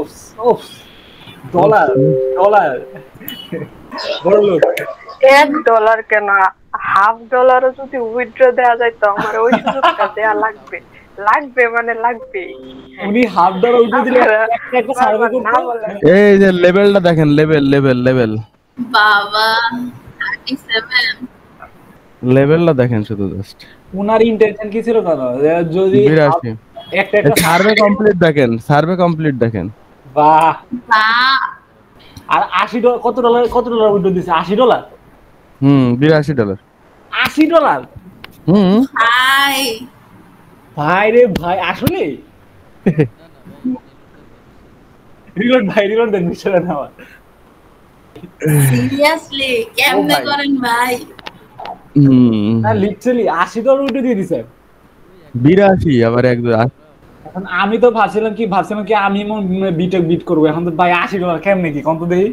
ওফস, ওফস, dollar dollar বড় লোক। $1 কেন, $1/2 যদি উইথড্র দেওয়া যায় তো আমার ওই সুযোগটা দেয়া লাগবে, লাগবে মানে লাগবে। উনি $1/2 উঠে দিলে আপনারা একটা সার্ভে বারবার না করতে। বলে। এই যে লেভেলটা দেখেন, লেভেল লেভেল লেভেল বাবা 37 লেভেলটা দেখেন শুধু জাস্ট উনার ইন্টেনশন কি ছিল জানো? যদি 82 একটা একটা সার্ভে কমপ্লিট দেখেন, সার্ভে কমপ্লিট দেখেন। বাহ। বা আর $80 কত ডলার উইথড্র দিছে? $80। $82 $80। ভাই ভাই রে ভাই, আসলে রিলোড দেন মিশরে নেওয়া। সিরিয়াসলি কেমনে ভাই। করেন ভাই? না লিটারালি $80 উঠে দিয়ে দিছে। 82 আবার এক এখন আমি তো ভাবছিলাম কি আমি বিট করবো, এখন তো ভাই $80 কেমনে কি কত দেই।